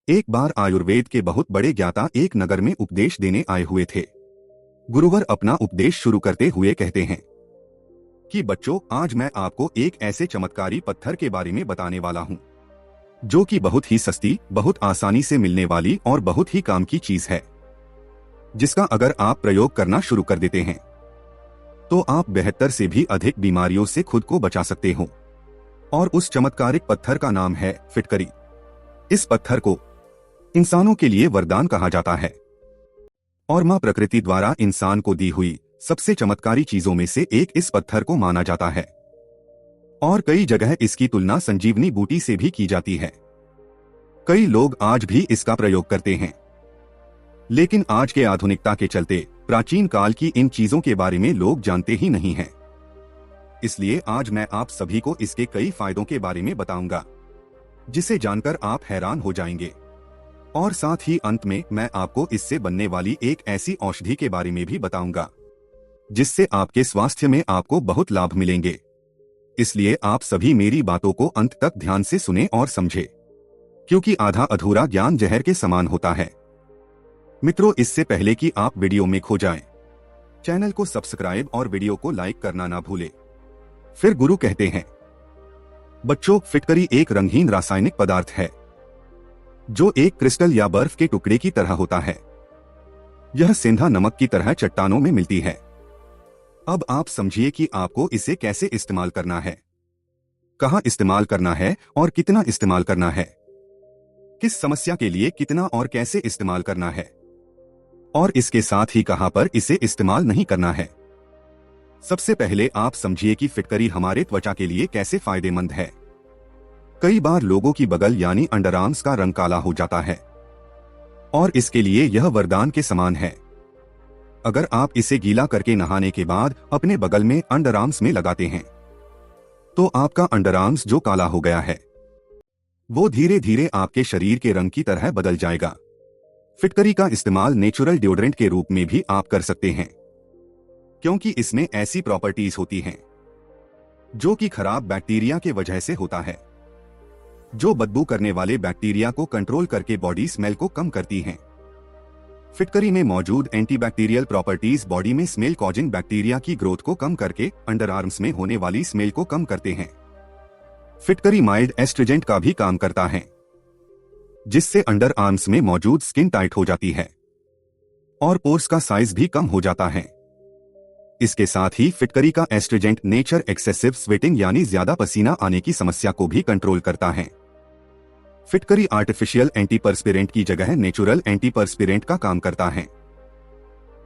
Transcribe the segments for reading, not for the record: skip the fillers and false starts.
एक बार आयुर्वेद के बहुत बड़े ज्ञाता एक नगर में उपदेश देने आए हुए थे। गुरुवर अपना उपदेश शुरू करते हुए कहते हैं कि बच्चों, आज मैं आपको एक ऐसे चमत्कारी पत्थर के बारे में बताने वाला हूँ जो कि बहुत ही सस्ती, बहुत आसानी से मिलने वाली और बहुत ही काम की चीज है, जिसका अगर आप प्रयोग करना शुरू कर देते हैं तो आप 72 से भी अधिक बीमारियों से खुद को बचा सकते हो। और उस चमत्कारिक पत्थर का नाम है फिटकरी। इस पत्थर को इंसानों के लिए वरदान कहा जाता है और मां प्रकृति द्वारा इंसान को दी हुई सबसे चमत्कारी चीजों में से एक इस पत्थर को माना जाता है। और कई जगह इसकी तुलना संजीवनी बूटी से भी की जाती है। कई लोग आज भी इसका प्रयोग करते हैं, लेकिन आज के आधुनिकता के चलते प्राचीन काल की इन चीजों के बारे में लोग जानते ही नहीं हैं। इसलिए आज मैं आप सभी को इसके कई फायदों के बारे में बताऊंगा, जिसे जानकर आप हैरान हो जाएंगे। और साथ ही अंत में मैं आपको इससे बनने वाली एक ऐसी औषधि के बारे में भी बताऊंगा जिससे आपके स्वास्थ्य में आपको बहुत लाभ मिलेंगे। इसलिए आप सभी मेरी बातों को अंत तक ध्यान से सुने और समझे, क्योंकि आधा अधूरा ज्ञान जहर के समान होता है। मित्रों, इससे पहले कि आप वीडियो में खो जाएं, चैनल को सब्सक्राइब और वीडियो को लाइक करना ना भूलें। फिर गुरु कहते हैं, बच्चों, फिटकरी एक रंगहीन रासायनिक पदार्थ है जो एक क्रिस्टल या बर्फ के टुकड़े की तरह होता है। यह सेंधा नमक की तरह चट्टानों में मिलती है। अब आप समझिए कि आपको इसे कैसे इस्तेमाल करना है, कहां इस्तेमाल करना है और कितना इस्तेमाल करना है, किस समस्या के लिए कितना और कैसे इस्तेमाल करना है, और इसके साथ ही कहां पर इसे इस्तेमाल नहीं करना है। सबसे पहले आप समझिए कि फिटकरी हमारे त्वचा के लिए कैसे फायदेमंद है। कई बार लोगों की बगल यानी अंडरआर्म्स का रंग काला हो जाता है और इसके लिए यह वरदान के समान है। अगर आप इसे गीला करके नहाने के बाद अपने बगल में अंडरआर्म्स में लगाते हैं तो आपका अंडरआर्म्स जो काला हो गया है वो धीरे धीरे आपके शरीर के रंग की तरह बदल जाएगा। फिटकरी का इस्तेमाल नेचुरल डिओड्रेंट के रूप में भी आप कर सकते हैं, क्योंकि इसमें ऐसी प्रॉपर्टीज होती हैं जो कि खराब बैक्टीरिया के वजह से होता है, जो बदबू करने वाले बैक्टीरिया को कंट्रोल करके बॉडी स्मेल को कम करती हैं। फिटकरी में मौजूद एंटीबैक्टीरियल प्रॉपर्टीज बॉडी में स्मेल कॉजिंग बैक्टीरिया की ग्रोथ को कम करके अंडरआर्म्स में होने वाली स्मेल को कम करते हैं। फिटकरी माइल्ड एस्ट्रिजेंट का भी काम करता है, जिससे अंडरआर्म्स में मौजूद स्किन टाइट हो जाती है और पोर्स का साइज भी कम हो जाता है। इसके साथ ही फिटकरी का एस्ट्रिजेंट नेचर एक्सेसिव स्वेटिंग यानी ज्यादा पसीना आने की समस्या को भी कंट्रोल करता है। फिटकरी आर्टिफिशियल एंटीपर्स्पिरेंट की जगह नेचुरल एंटीपर्स्पिरेंट का काम करता है।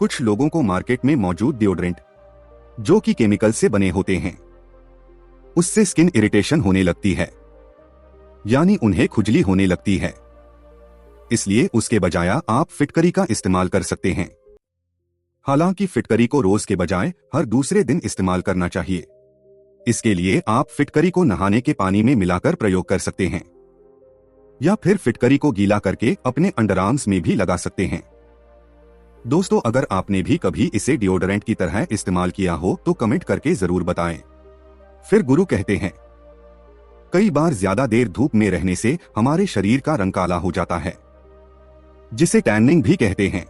कुछ लोगों को मार्केट में मौजूद डिओड्रेंट जो कि केमिकल से बने होते हैं, उससे स्किन इरिटेशन होने लगती है, यानी उन्हें खुजली होने लगती है। इसलिए उसके बजाय आप फिटकरी का इस्तेमाल कर सकते हैं। हालांकि फिटकरी को रोज के बजाय हर दूसरे दिन इस्तेमाल करना चाहिए। इसके लिए आप फिटकरी को नहाने के पानी में मिलाकर प्रयोग कर सकते हैं, या फिर फिटकरी को गीला करके अपने अंडरआर्म्स में भी लगा सकते हैं। दोस्तों, अगर आपने भी कभी इसे डिओडोरेंट की तरह इस्तेमाल किया हो तो कमेंट करके जरूर बताएं। फिर गुरु कहते हैं, कई बार ज्यादा देर धूप में रहने से हमारे शरीर का रंग काला हो जाता है, जिसे टैनिंग भी कहते हैं।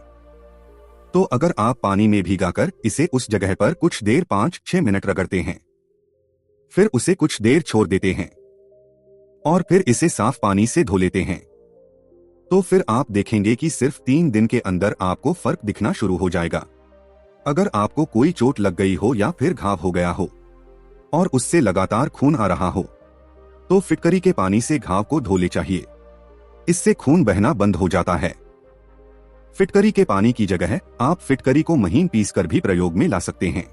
तो अगर आप पानी में भिगाकर इसे उस जगह पर कुछ देर 5-6 मिनट रगड़ते हैं, फिर उसे कुछ देर छोड़ देते हैं और फिर इसे साफ पानी से धो लेते हैं, तो फिर आप देखेंगे कि सिर्फ 3 दिन के अंदर आपको फर्क दिखना शुरू हो जाएगा। अगर आपको कोई चोट लग गई हो या फिर घाव हो गया हो और उससे लगातार खून आ रहा हो, तो फिटकरी के पानी से घाव को धो ले चाहिए। इससे खून बहना बंद हो जाता है। फिटकरी के पानी की जगह आप फिटकरी को महीन पीसकर भी प्रयोग में ला सकते हैं।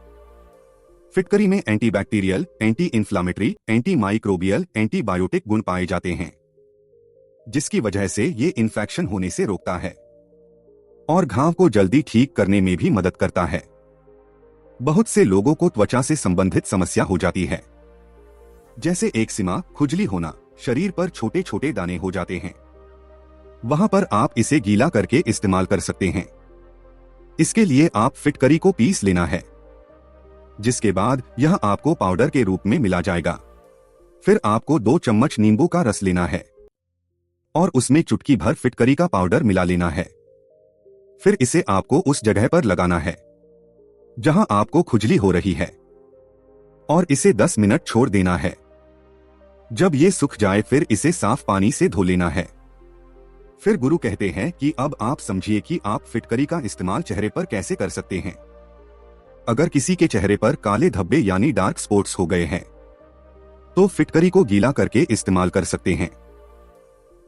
फिटकरी में antibacterial, anti inflammatory, anti microbial, antibiotic गुण पाए जाते हैं, जिसकी वजह से ये इन्फेक्शन होने से रोकता है और घाव को जल्दी ठीक करने में भी मदद करता है। बहुत से लोगों को त्वचा से संबंधित समस्या हो जाती है, जैसे एक्जिमा, खुजली होना, शरीर पर छोटे छोटे दाने हो जाते हैं। वहां पर आप इसे गीला करके इस्तेमाल कर सकते हैं। इसके लिए आप फिटकरी को पीस लेना है, जिसके बाद यह आपको पाउडर के रूप में मिला जाएगा। फिर आपको 2 चम्मच नींबू का रस लेना है और उसमें चुटकी भर फिटकरी का पाउडर मिला लेना है। फिर इसे आपको उस जगह पर लगाना है जहां आपको खुजली हो रही है और इसे 10 मिनट छोड़ देना है। जब ये सूख जाए फिर इसे साफ पानी से धो लेना है। फिर गुरु कहते हैं कि अब आप समझिए कि आप फिटकरी का इस्तेमाल चेहरे पर कैसे कर सकते हैं। अगर किसी के चेहरे पर काले धब्बे यानी डार्क स्पॉट्स हो गए हैं तो फिटकरी को गीला करके इस्तेमाल कर सकते हैं।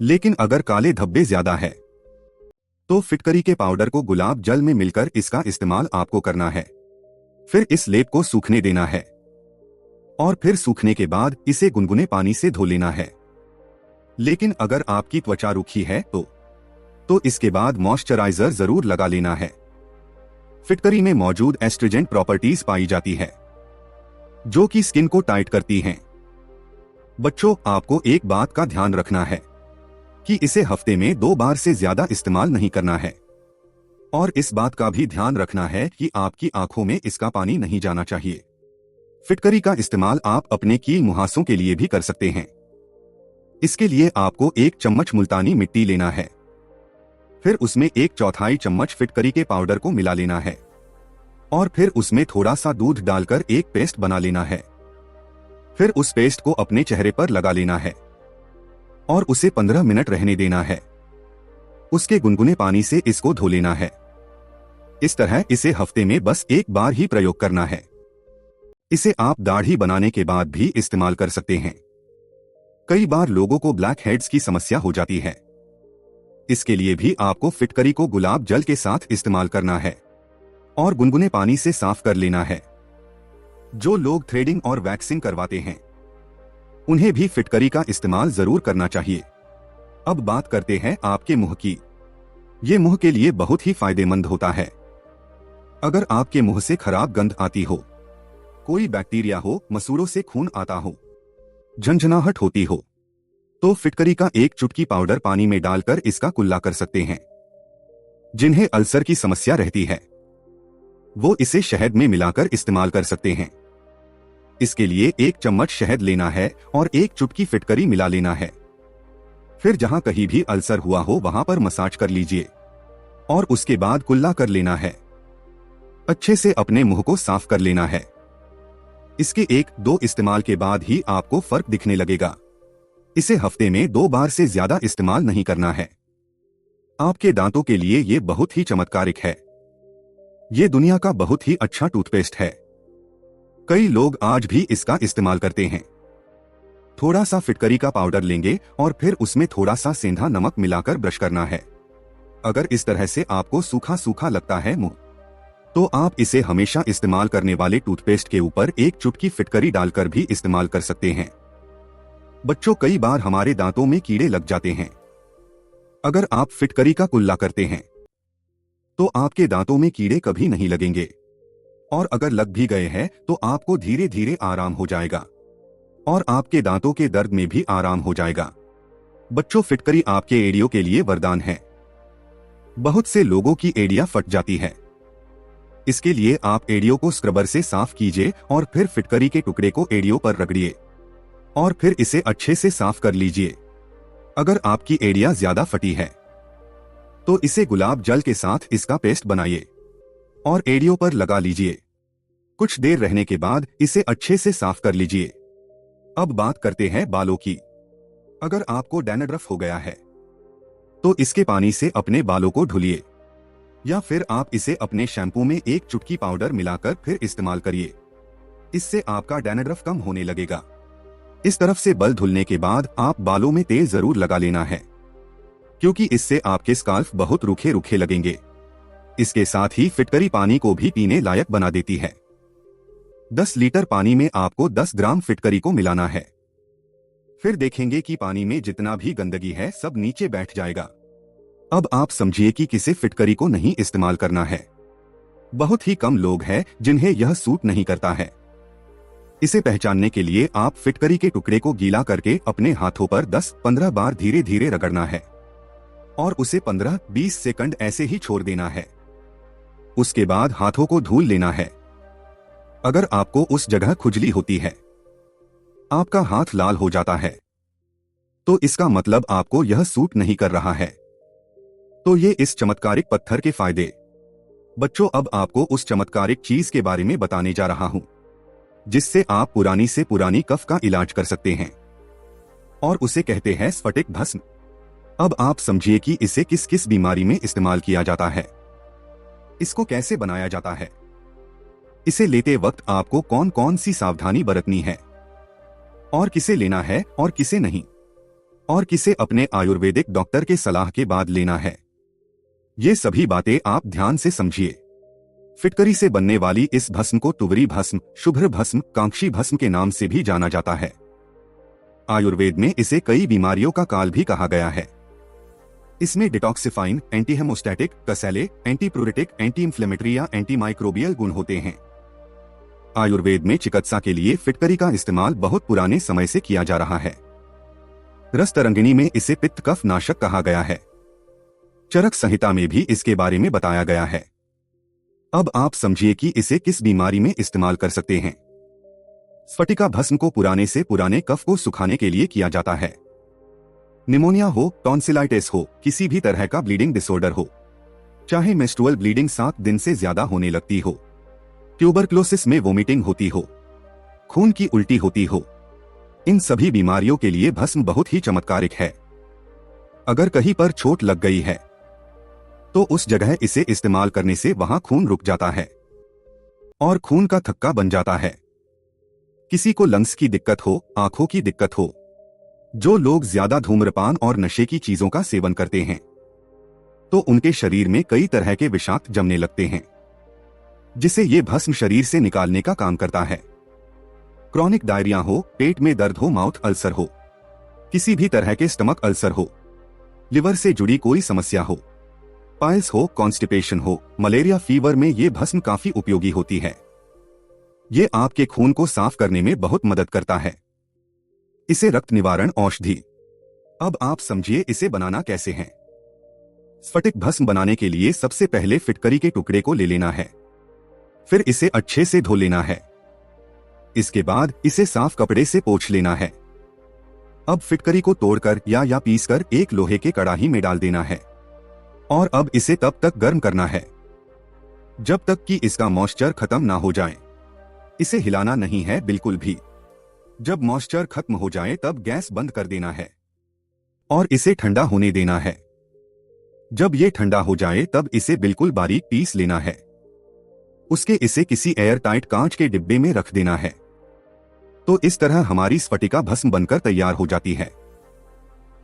लेकिन अगर काले धब्बे ज्यादा है तो फिटकरी के पाउडर को गुलाब जल में मिलकर इसका इस्तेमाल आपको करना है। फिर इस लेप को सूखने देना है और फिर सूखने के बाद इसे गुनगुने पानी से धो लेना है। लेकिन अगर आपकी त्वचा रूखी है तो इसके बाद मॉइस्चराइजर जरूर लगा लेना है। फिटकरी में मौजूद एस्ट्रिजेंट प्रॉपर्टीज पाई जाती है जो कि स्किन को टाइट करती हैं। बच्चों, आपको एक बात का ध्यान रखना है कि इसे हफ्ते में 2 बार से ज्यादा इस्तेमाल नहीं करना है और इस बात का भी ध्यान रखना है कि आपकी आंखों में इसका पानी नहीं जाना चाहिए। फिटकरी का इस्तेमाल आप अपने कील मुहासों के लिए भी कर सकते हैं। इसके लिए आपको 1 चम्मच मुल्तानी मिट्टी लेना है। फिर उसमें 1/4 चम्मच फिटकरी के पाउडर को मिला लेना है और फिर उसमें थोड़ा सा दूध डालकर एक पेस्ट बना लेना है। फिर उस पेस्ट को अपने चेहरे पर लगा लेना है और उसे 15 मिनट रहने देना है। उसके गुनगुने पानी से इसको धो लेना है। इस तरह इसे हफ्ते में बस 1 बार ही प्रयोग करना है। इसे आप दाढ़ी बनाने के बाद भी इस्तेमाल कर सकते हैं। कई बार लोगों को ब्लैक हेड्स की समस्या हो जाती है। इसके लिए भी आपको फिटकरी को गुलाब जल के साथ इस्तेमाल करना है और गुनगुने पानी से साफ कर लेना है। जो लोग थ्रेडिंग और वैक्सिंग करवाते हैं उन्हें भी फिटकरी का इस्तेमाल जरूर करना चाहिए। अब बात करते हैं आपके मुंह की। ये मुंह के लिए बहुत ही फायदेमंद होता है। अगर आपके मुंह से खराब गंध आती हो, कोई बैक्टीरिया हो, मसूड़ों से खून आता हो, झंझनाहट होती हो, तो फिटकरी का 1 चुटकी पाउडर पानी में डालकर इसका कुल्ला कर सकते हैं। जिन्हें अल्सर की समस्या रहती है वो इसे शहद में मिलाकर इस्तेमाल कर सकते हैं। इसके लिए 1 चम्मच शहद लेना है और 1 चुटकी फिटकरी मिला लेना है। फिर जहां कहीं भी अल्सर हुआ हो वहां पर मसाज कर लीजिए और उसके बाद कुल्ला कर लेना है। अच्छे से अपने मुंह को साफ कर लेना है। इसके 1-2 इस्तेमाल के बाद ही आपको फर्क दिखने लगेगा। इसे हफ्ते में 2 बार से ज्यादा इस्तेमाल नहीं करना है। आपके दांतों के लिए ये बहुत ही चमत्कारिक है। ये दुनिया का बहुत ही अच्छा टूथपेस्ट है। कई लोग आज भी इसका इस्तेमाल करते हैं। थोड़ा सा फिटकरी का पाउडर लेंगे और फिर उसमें थोड़ा सा सेंधा नमक मिलाकर ब्रश करना है। अगर इस तरह से आपको सूखा सूखा लगता है मुंह, तो आप इसे हमेशा इस्तेमाल करने वाले टूथपेस्ट के ऊपर 1 चुटकी फिटकरी डालकर भी इस्तेमाल कर सकते हैं। बच्चों, कई बार हमारे दांतों में कीड़े लग जाते हैं। अगर आप फिटकरी का कुल्ला करते हैं तो आपके दांतों में कीड़े कभी नहीं लगेंगे और अगर लग भी गए हैं तो आपको धीरे धीरे आराम हो जाएगा और आपके दांतों के दर्द में भी आराम हो जाएगा। बच्चों, फिटकरी आपके एड़ियों के लिए वरदान है। बहुत से लोगों की एड़ियां फट जाती है। इसके लिए आप एड़ियों को स्क्रबर से साफ कीजिए और फिर फिटकरी के टुकड़े को एड़ियों पर रगड़िए और फिर इसे अच्छे से साफ कर लीजिए। अगर आपकी एड़ियां ज्यादा फटी है तो इसे गुलाब जल के साथ इसका पेस्ट बनाइए और एड़ियों पर लगा लीजिए। कुछ देर रहने के बाद इसे अच्छे से साफ कर लीजिए। अब बात करते हैं बालों की। अगर आपको डैंड्रफ हो गया है तो इसके पानी से अपने बालों को धुलिए या फिर आप इसे अपने शैम्पू में 1 चुटकी पाउडर मिलाकर फिर इस्तेमाल करिए। इससे आपका डैंड्रफ कम होने लगेगा। इस तरफ से बाल धुलने के बाद आप बालों में तेल जरूर लगा लेना है क्योंकि इससे आपके स्काल्फ बहुत रूखे रूखे लगेंगे। इसके साथ ही फिटकरी पानी को भी पीने लायक बना देती है। 10 लीटर पानी में आपको 10 ग्राम फिटकरी को मिलाना है। फिर देखेंगे कि पानी में जितना भी गंदगी है सब नीचे बैठ जाएगा। अब आप समझिए कि किसे फिटकरी को नहीं इस्तेमाल करना है। बहुत ही कम लोग हैं जिन्हें यह सूट नहीं करता है। इसे पहचानने के लिए आप फिटकरी के टुकड़े को गीला करके अपने हाथों पर 10-15 बार धीरे धीरे रगड़ना है और उसे 15-20 सेकंड ऐसे ही छोड़ देना है। उसके बाद हाथों को धुल लेना है। अगर आपको उस जगह खुजली होती है, आपका हाथ लाल हो जाता है तो इसका मतलब आपको यह सूट नहीं कर रहा है। तो ये इस चमत्कारिक पत्थर के फायदे। बच्चों, अब आपको उस चमत्कारिक चीज के बारे में बताने जा रहा हूं जिससे आप पुरानी से पुरानी कफ का इलाज कर सकते हैं, और उसे कहते हैं स्फटिक भस्म। अब आप समझिए कि इसे किस किस बीमारी में इस्तेमाल किया जाता है, इसको कैसे बनाया जाता है, इसे लेते वक्त आपको कौन कौन सी सावधानी बरतनी है, और किसे लेना है और किसे नहीं, और किसे अपने आयुर्वेदिक डॉक्टर के सलाह के बाद लेना है। ये सभी बातें आप ध्यान से समझिए। फिटकरी से बनने वाली इस भस्म को तुवरी भस्म, शुभ्र भस्म, कांक्षी भस्म के नाम से भी जाना जाता है। आयुर्वेद में इसे कई बीमारियों का काल भी कहा गया है। इसमें डिटॉक्सिफाइन, एंटी हेमोस्टैटिक, कसैले, एंटी प्यूरिटिक, एंटी इंफ्लेमेटरी या एंटी माइक्रोबियल गुण होते हैं। आयुर्वेद में चिकित्सा के लिए फिटकरी का इस्तेमाल बहुत पुराने समय से किया जा रहा है। रस तरंगिणी में इसे पित्त कफ नाशक कहा गया है। चरक संहिता में भी इसके बारे में बताया गया है। अब आप समझिए कि इसे किस बीमारी में इस्तेमाल कर सकते हैं। स्फटिका भस्म को पुराने से पुराने कफ को सुखाने के लिए किया जाता है। निमोनिया हो, टॉन्सिलाइटिस हो, किसी भी तरह का ब्लीडिंग डिसऑर्डर हो, चाहे मेंस्ट्रुअल ब्लीडिंग 7 दिन से ज्यादा होने लगती हो, ट्यूबरक्लोसिस में वोमिटिंग होती हो, खून की उल्टी होती हो, इन सभी बीमारियों के लिए भस्म बहुत ही चमत्कारिक है। अगर कहीं पर चोट लग गई है तो उस जगह इसे इस्तेमाल करने से वहां खून रुक जाता है और खून का थक्का बन जाता है। किसी को लंग्स की दिक्कत हो, आंखों की दिक्कत हो, जो लोग ज्यादा धूम्रपान और नशे की चीजों का सेवन करते हैं तो उनके शरीर में कई तरह के विषाक्त जमने लगते हैं, जिसे ये भस्म शरीर से निकालने का काम करता है। क्रॉनिक डायरिया हो, पेट में दर्द हो, माउथ अल्सर हो, किसी भी तरह के स्टमक अल्सर हो, लिवर से जुड़ी कोई समस्या हो, पाइल्स हो, कॉन्स्टिपेशन हो, मलेरिया फीवर में ये भस्म काफी उपयोगी होती है। ये आपके खून को साफ करने में बहुत मदद करता है। इसे रक्त निवारण औषधि। अब आप समझिए इसे बनाना कैसे है। स्फटिक भस्म बनाने के लिए सबसे पहले फिटकरी के टुकड़े को ले लेना है, फिर इसे अच्छे से धो लेना है। इसके बाद इसे साफ कपड़े से पोंछ लेना है। अब फिटकरी को तोड़कर या पीसकर एक लोहे के कड़ाही में डाल देना है, और अब इसे तब तक गर्म करना है जब तक कि इसका मॉइस्चर खत्म ना हो जाए। इसे हिलाना नहीं है बिल्कुल भी। जब मॉइस्चर खत्म हो जाए तब गैस बंद कर देना है और इसे ठंडा होने देना है। जब ये ठंडा हो जाए तब इसे बिल्कुल बारीक पीस लेना है। उसके इसे किसी एयर टाइट कांच के डिब्बे में रख देना है। तो इस तरह हमारी स्फटिका भस्म बनकर तैयार हो जाती है।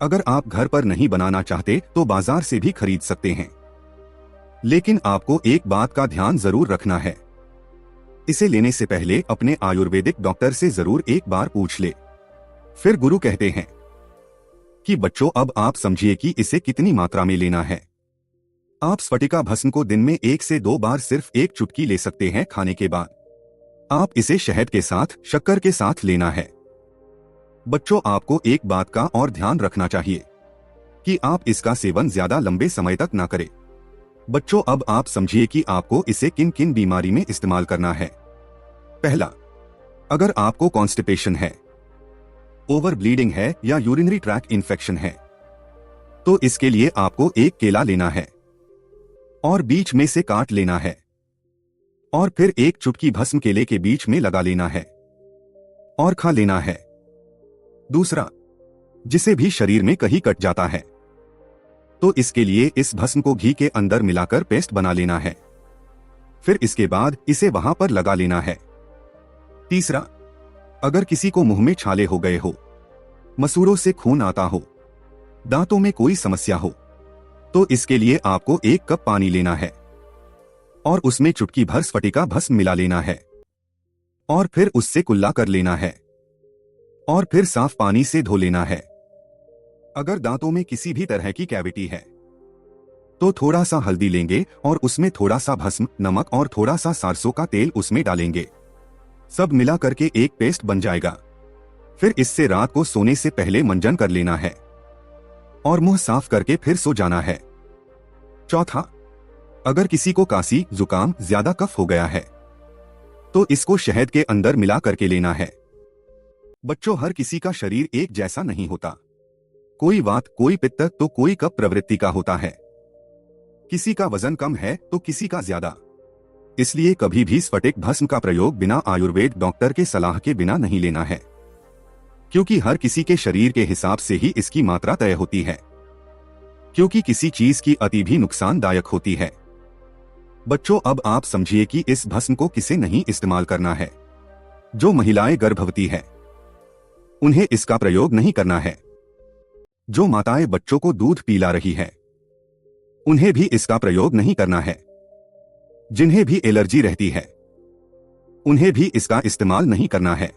अगर आप घर पर नहीं बनाना चाहते तो बाजार से भी खरीद सकते हैं, लेकिन आपको एक बात का ध्यान जरूर रखना है। इसे लेने से पहले अपने आयुर्वेदिक डॉक्टर से जरूर एक बार पूछ ले। फिर गुरु कहते हैं कि बच्चों, अब आप समझिए कि इसे कितनी मात्रा में लेना है। आप स्फटिका भस्म को दिन में 1 से 2 बार सिर्फ एक चुटकी ले सकते हैं खाने के बाद। आप इसे शहद के साथ, शक्कर के साथ लेना है। बच्चों, आपको एक बात का और ध्यान रखना चाहिए कि आप इसका सेवन ज्यादा लंबे समय तक ना करें। बच्चों, अब आप समझिए कि आपको इसे किन किन बीमारी में इस्तेमाल करना है। पहला, अगर आपको कॉन्स्टिपेशन है, ओवर ब्लीडिंग है या यूरिनरी ट्रैक इन्फेक्शन है तो इसके लिए आपको एक केला लेना है और बीच में से काट लेना है, और फिर एक चुटकी भस्म केले के बीच में लगा लेना है और खा लेना है। दूसरा, जिसे भी शरीर में कहीं कट जाता है तो इसके लिए इस भस्म को घी के अंदर मिलाकर पेस्ट बना लेना है, फिर इसके बाद इसे वहां पर लगा लेना है। तीसरा, अगर किसी को मुंह में छाले हो गए हो, मसूड़ों से खून आता हो, दांतों में कोई समस्या हो तो इसके लिए आपको 1 कप पानी लेना है और उसमें चुटकी भर स्फटिका भस्म मिला लेना है और फिर उससे कुल्ला कर लेना है और फिर साफ पानी से धो लेना है। अगर दांतों में किसी भी तरह की कैविटी है तो थोड़ा सा हल्दी लेंगे और उसमें थोड़ा सा भस्म, नमक और थोड़ा सा सरसों का तेल उसमें डालेंगे। सब मिला करके एक पेस्ट बन जाएगा। फिर इससे रात को सोने से पहले मंजन कर लेना है और मुंह साफ करके फिर सो जाना है। चौथा, अगर किसी को काशी, जुकाम, ज्यादा कफ हो गया है तो इसको शहद के अंदर मिला करके लेना है। बच्चों, हर किसी का शरीर एक जैसा नहीं होता। कोई वात, कोई पित्त तो कोई कफ प्रवृत्ति का होता है। किसी का वजन कम है तो किसी का ज्यादा। इसलिए कभी भी स्फटिक भस्म का प्रयोग बिना आयुर्वेद डॉक्टर के सलाह के बिना नहीं लेना है, क्योंकि हर किसी के शरीर के हिसाब से ही इसकी मात्रा तय होती है, क्योंकि किसी चीज की अति भी नुकसानदायक होती है। बच्चों, अब आप समझिए कि इस भस्म को किसे नहीं इस्तेमाल करना है। जो महिलाएं गर्भवती है उन्हें इसका प्रयोग नहीं करना है। जो माताएं बच्चों को दूध पिला रही है उन्हें भी इसका प्रयोग नहीं करना है। जिन्हें भी एलर्जी रहती है उन्हें भी इसका इस्तेमाल नहीं करना है।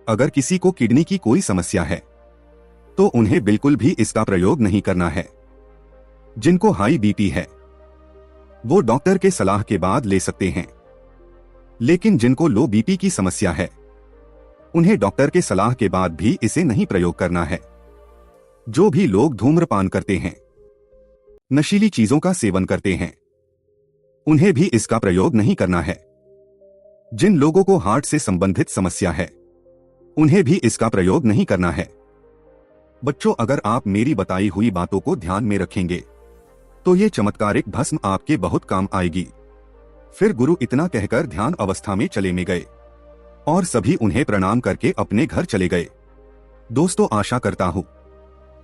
अगर किसी को किडनी की कोई समस्या है तो उन्हें बिल्कुल भी इसका प्रयोग नहीं करना है। जिनको हाई बीपी है वो डॉक्टर के सलाह के बाद ले सकते हैं, लेकिन जिनको लो बीपी की समस्या है उन्हें डॉक्टर के सलाह के बाद भी इसे नहीं प्रयोग करना है। जो भी लोग धूम्रपान करते हैं, नशीली चीजों का सेवन करते हैं, उन्हें भी इसका प्रयोग नहीं करना है। जिन लोगों को हार्ट से संबंधित समस्या है उन्हें भी इसका प्रयोग नहीं करना है। बच्चों, अगर आप मेरी बताई हुई बातों को ध्यान में रखेंगे तो ये चमत्कारिक भस्म आपके बहुत काम आएगी। फिर गुरु इतना कहकर ध्यान अवस्था में चले में गए और सभी उन्हें प्रणाम करके अपने घर चले गए। दोस्तों, आशा करता हूँ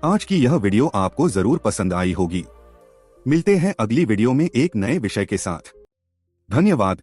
आज की यह वीडियो आपको जरूर पसंद आई होगी। मिलते हैं अगली वीडियो में एक नए विषय के साथ। धन्यवाद।